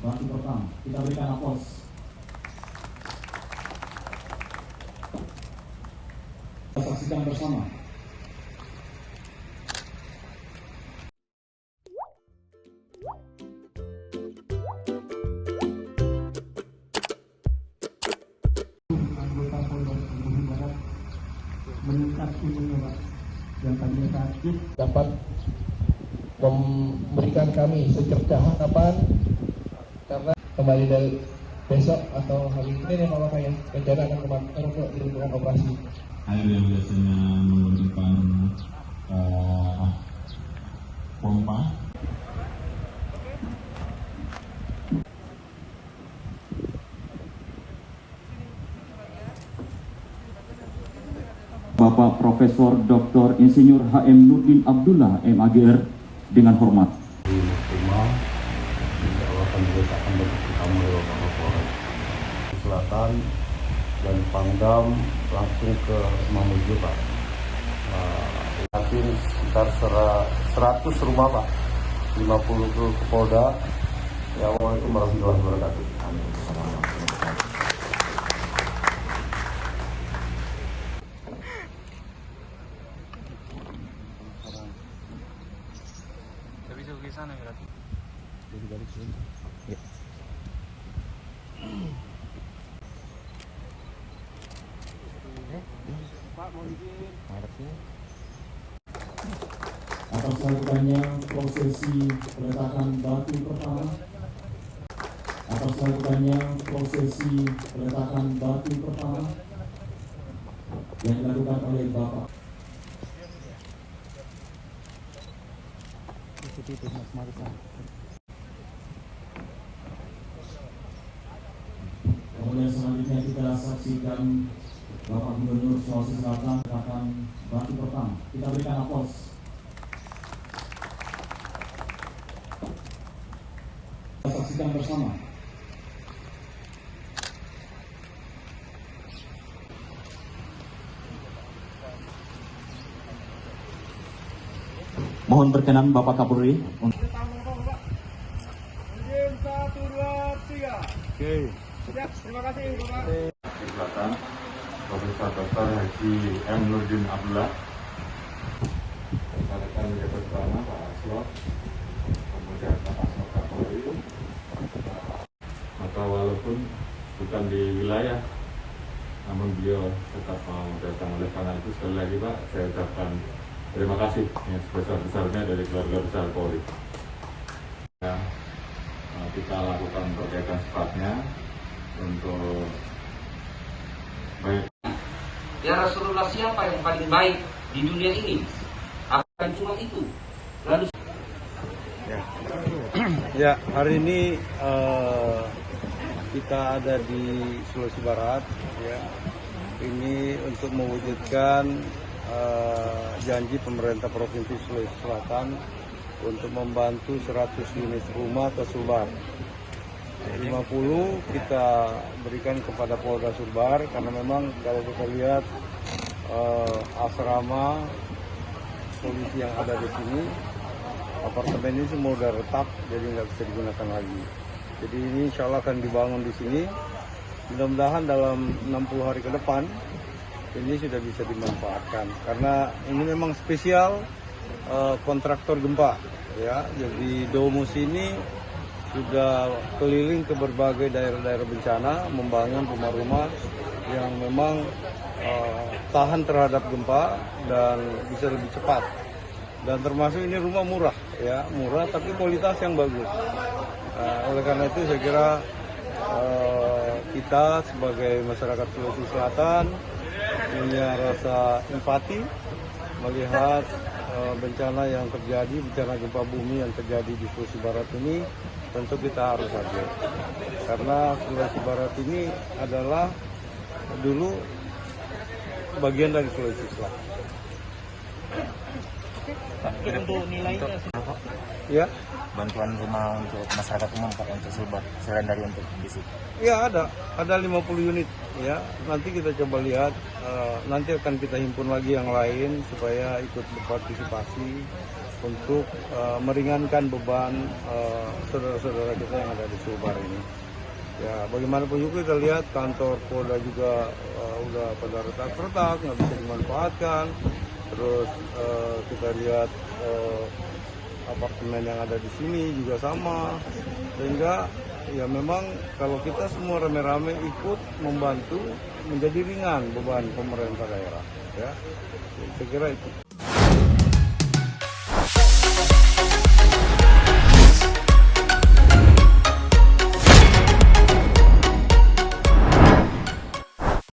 batu pertama. Kita berikan aplaus. Kita saksikan bersama. Anggota Polda Sumatera Barat meningkat ilmunya, Pak, yang tadinya sakit dapat memberikan kami secercah harapan karena kembali dari besok atau hari ini Bapak ya rencana akan kembali ke lingkungan operasi. Air yang biasanya menggunakan pompa. Bapak Profesor Dr. Insinyur HM Nurdin Abdullah MAGR dengan hormat. Maksimal, insya Allah akan diletakkan bagi tamu Bapak Kapolres Selatan dan Pangdam langsung ke Mamuju, Pak. Yakin sekitar 100 rumah, Pak, 50 ke Polda. Ya Allah itu warahmatullahi wabarakatuh. Amin. Bisa ke sana berarti. Jadi balik sini. Ya. Pak mau izin. Atas lakukannya prosesi peletakan batu pertama. Atas lakukannya prosesi peletakan batu pertama yang dilakukan oleh Bapak. Kemudian selanjutnya kita saksikan Bapak Gubernur Sulawesi Selatan peletakan batu pertama. Kita berikan aplaus. Kita saksikan bersama. Mohon berkenan Bapak Kapolri. Izin 1, 2, 3. Oke. Siap, terima kasih Bapak. Di belakang Profesor Dr. Haji M. Nurdin Abdullah, rekan-rekan jabat bersama Pak Aslok, kemudian Pak Aslok Kapolri. Maka walaupun bukan di wilayah, namun beliau tetap mau datang. Oleh karena itu sekali lagi Pak, saya ucapkan terima kasih yang sebesar-besarnya dari keluarga besar Polri. Ya, kita lakukan perbaikan secepatnya untuk baik. Ya Rasulullah siapa yang paling baik di dunia ini? Akan cuma itu. Lalu Ya, hari ini kita ada di Sulawesi Barat. Ya, ini untuk mewujudkan janji pemerintah Provinsi Sulawesi Selatan untuk membantu 100 unit rumah ke Sulbar. 50 kita berikan kepada Polda Sulbar karena memang kalau kita lihat asrama polisi yang ada di sini, apartemen ini semua udah retak, jadi nggak bisa digunakan lagi. Jadi ini insya Allah akan dibangun di sini. Mudah-mudahan dalam 60 hari ke depan ini sudah bisa dimanfaatkan karena ini memang spesial kontraktor gempa, ya. Jadi Domus ini sudah keliling ke berbagai daerah-daerah bencana membangun rumah-rumah yang memang tahan terhadap gempa dan bisa lebih cepat. Dan termasuk ini rumah murah, ya, murah tapi kualitas yang bagus. Oleh karena itu saya kira kita sebagai masyarakat Sulawesi Selatan punya rasa empati melihat bencana yang terjadi, bencana gempa bumi yang terjadi di Sulawesi Barat ini. Tentu kita harus hadir karena Sulawesi Barat ini adalah dulu bagian dari Sulawesi Selatan. Untuk nilainya Ya, bantuan rumah untuk masyarakat umum Pak untuk Sulbar selain dari untuk fisik. ya ada 50 unit ya. Nanti kita coba lihat, nanti akan kita himpun lagi yang lain supaya ikut berpartisipasi untuk meringankan beban saudara-saudara kita yang ada di Sulbar ini. Ya, bagaimanapun juga kita lihat kantor Polda juga udah pada retak-retak, nggak bisa dimanfaatkan. Terus kita lihat apartemen yang ada di sini juga sama, sehingga ya memang kalau kita semua rame-rame ikut membantu menjadi ringan beban pemerintah daerah. Ya, saya kira itu.